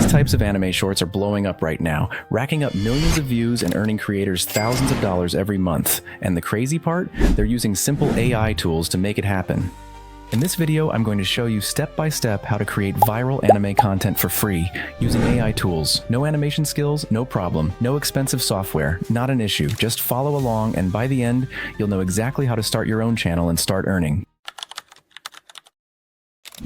types of anime shorts are blowing up right now, racking up millions of views and earning creators thousands of dollars every month. And the crazy part? They're using simple AI tools to make it happen. In this video, I'm going to show you step by step how to create viral anime content for free using AI tools. No animation skills, no problem. No expensive software, not an issue. Just follow along, and by the end, you'll know exactly how to start your own channel and start earning.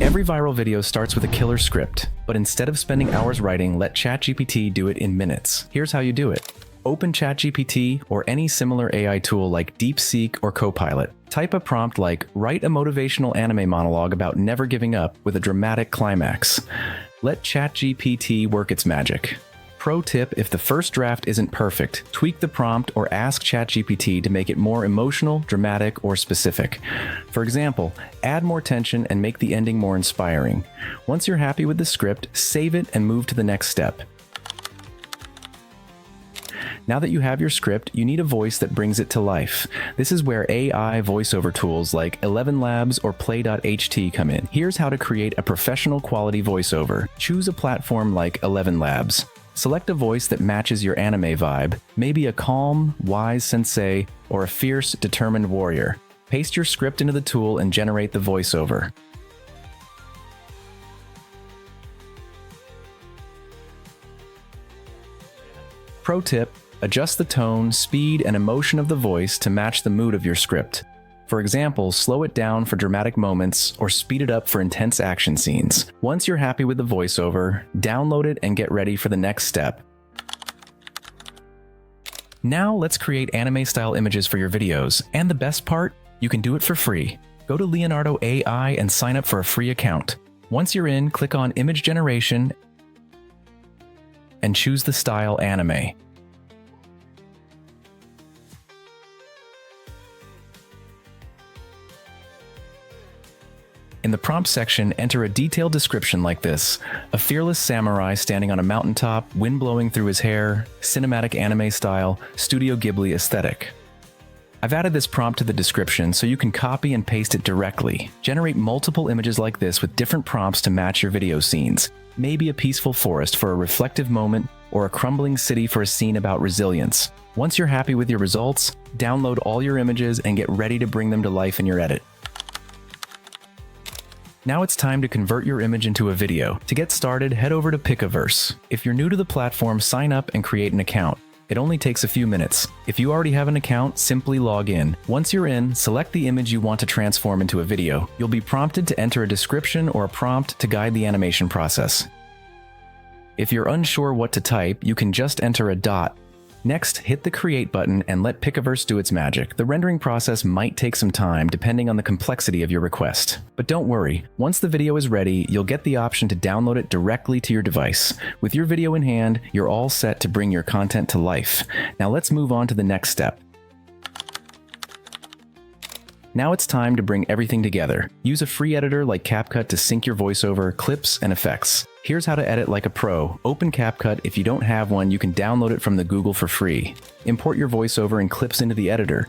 Every viral video starts with a killer script, but instead of spending hours writing, let ChatGPT do it in minutes. Here's how you do it. Open ChatGPT or any similar AI tool like DeepSeek or Copilot. Type a prompt like, write a motivational anime monologue about never giving up with a dramatic climax. Let ChatGPT work its magic. Pro tip, if the first draft isn't perfect, tweak the prompt or ask ChatGPT to make it more emotional, dramatic, or specific. For example, add more tension and make the ending more inspiring. Once you're happy with the script, save it and move to the next step. Now that you have your script, you need a voice that brings it to life. This is where AI voiceover tools like 11 Labs or Play.ht come in. Here's how to create a professional quality voiceover. Choose a platform like 11 Labs. Select a voice that matches your anime vibe, maybe a calm, wise sensei, or a fierce, determined warrior. Paste your script into the tool and generate the voiceover. Pro tip, adjust the tone, speed, and emotion of the voice to match the mood of your script. For example, slow it down for dramatic moments or speed it up for intense action scenes. Once you're happy with the voiceover, download it and get ready for the next step. Now let's create anime-style images for your videos, and the best part, you can do it for free. Go to Leonardo AI and sign up for a free account. Once you're in, click on Image Generation and choose the style anime. In the prompt section, enter a detailed description like this: a fearless samurai standing on a mountaintop, wind blowing through his hair, cinematic anime style, Studio Ghibli aesthetic. I've added this prompt to the description so you can copy and paste it directly. Generate multiple images like this with different prompts to match your video scenes. Maybe a peaceful forest for a reflective moment, or a crumbling city for a scene about resilience. Once you're happy with your results, download all your images and get ready to bring them to life in your edit. Now it's time to convert your image into a video. To get started, head over to Picaverse. If you're new to the platform, sign up and create an account. It only takes a few minutes. If you already have an account, simply log in. Once you're in, select the image you want to transform into a video. You'll be prompted to enter a description or a prompt to guide the animation process. If you're unsure what to type, you can just enter a dot. Next, hit the Create button and let Picaverse do its magic. The rendering process might take some time depending on the complexity of your request. But don't worry, once the video is ready, you'll get the option to download it directly to your device. With your video in hand, you're all set to bring your content to life. Now let's move on to the next step. Now it's time to bring everything together. Use a free editor like CapCut to sync your voiceover, clips, and effects. Here's how to edit like a pro. Open CapCut. If you don't have one, you can download it from the Google for free. Import your voiceover and clips into the editor.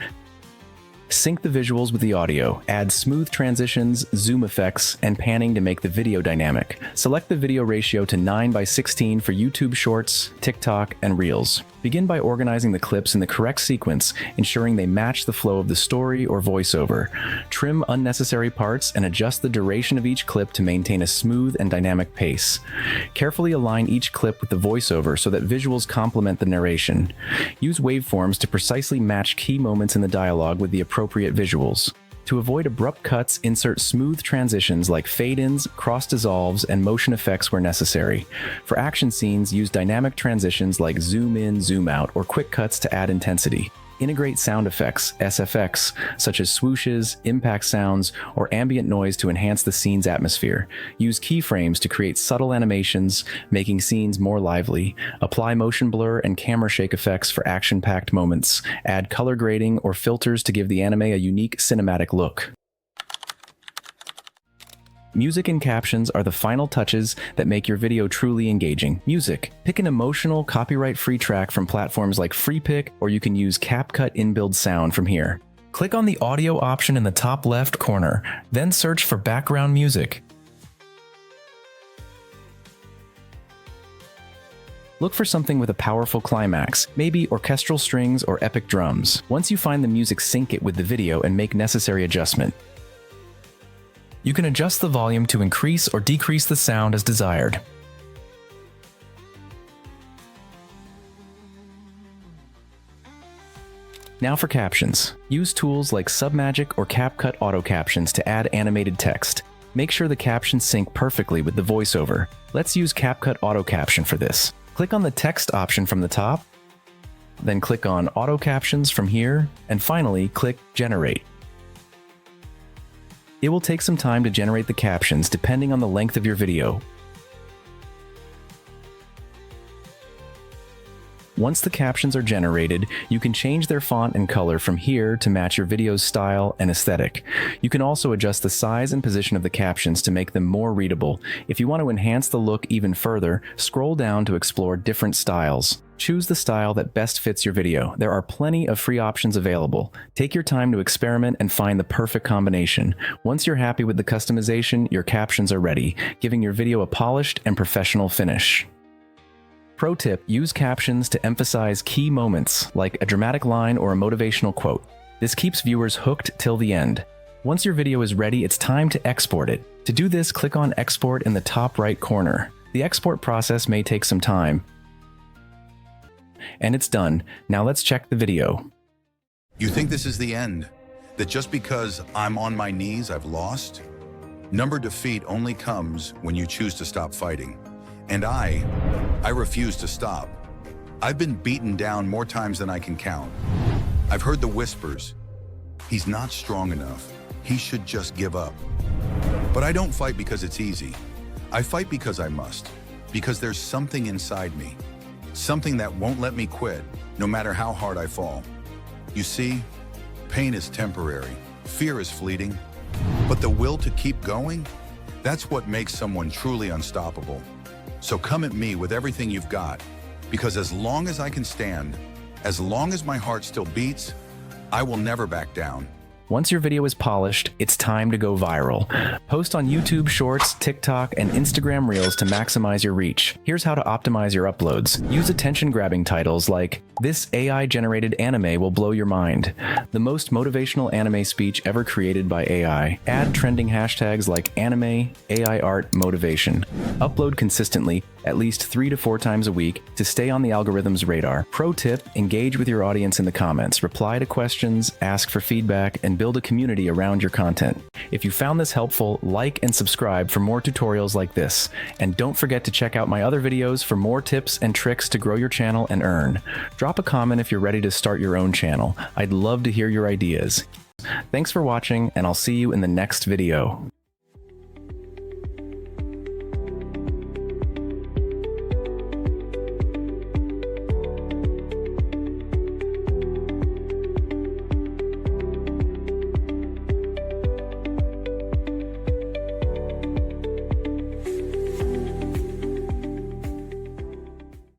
Sync the visuals with the audio. Add smooth transitions, zoom effects, and panning to make the video dynamic. Select the video ratio to 9:16 for YouTube Shorts, TikTok, and Reels. Begin by organizing the clips in the correct sequence, ensuring they match the flow of the story or voiceover. Trim unnecessary parts and adjust the duration of each clip to maintain a smooth and dynamic pace. Carefully align each clip with the voiceover so that visuals complement the narration. Use waveforms to precisely match key moments in the dialogue with the appropriate visuals. To avoid abrupt cuts, insert smooth transitions like fade-ins, cross-dissolves, and motion effects where necessary. For action scenes, use dynamic transitions like zoom in, zoom out, or quick cuts to add intensity. Integrate sound effects, SFX, such as swooshes, impact sounds, or ambient noise to enhance the scene's atmosphere. Use keyframes to create subtle animations, making scenes more lively. Apply motion blur and camera shake effects for action-packed moments. Add color grading or filters to give the anime a unique cinematic look. Music and captions are the final touches that make your video truly engaging. Music. Pick an emotional, copyright-free track from platforms like FreePick, or you can use CapCut inbuilt sound from here. Click on the audio option in the top left corner, then search for background music. Look for something with a powerful climax, maybe orchestral strings or epic drums. Once you find the music, sync it with the video and make necessary adjustment. You can adjust the volume to increase or decrease the sound as desired. Now for captions. Use tools like Submagic or CapCut Auto Captions to add animated text. Make sure the captions sync perfectly with the voiceover. Let's use CapCut Auto Caption for this. Click on the text option from the top, then click on Auto Captions from here, and finally click Generate. It will take some time to generate the captions depending on the length of your video. Once the captions are generated, you can change their font and color from here to match your video's style and aesthetic. You can also adjust the size and position of the captions to make them more readable. If you want to enhance the look even further, scroll down to explore different styles. Choose the style that best fits your video. There are plenty of free options available. Take your time to experiment and find the perfect combination. Once you're happy with the customization, your captions are ready, giving your video a polished and professional finish. Pro tip: use captions to emphasize key moments, like a dramatic line or a motivational quote. This keeps viewers hooked till the end. Once your video is ready, it's time to export it. To do this, click on Export in the top right corner. The export process may take some time. And it's done. Now let's check the video. You think this is the end? That just because I'm on my knees, I've lost? Number defeat only comes when you choose to stop fighting. And I refuse to stop. I've been beaten down more times than I can count. I've heard the whispers. He's not strong enough. He should just give up. But I don't fight because it's easy. I fight because I must. Because there's something inside me. Something that won't let me quit, no matter how hard I fall. You see, pain is temporary. Fear is fleeting. But the will to keep going, that's what makes someone truly unstoppable. So come at me with everything you've got, because as long as I can stand, as long as my heart still beats, I will never back down. Once your video is polished, it's time to go viral. Post on YouTube Shorts, TikTok, and Instagram Reels to maximize your reach. Here's how to optimize your uploads. Use attention-grabbing titles like, "This AI-generated anime will blow your mind," "The most motivational anime speech ever created by AI." Add trending hashtags like anime, AI art, motivation. Upload consistently, at least 3 to 4 times a week, to stay on the algorithm's radar. Pro tip: engage with your audience in the comments, reply to questions, ask for feedback, and build a community around your content. If you found this helpful, like and subscribe for more tutorials like this. And don't forget to check out my other videos for more tips and tricks to grow your channel and earn. Drop a comment if you're ready to start your own channel. I'd love to hear your ideas. Thanks for watching, and I'll see you in the next video.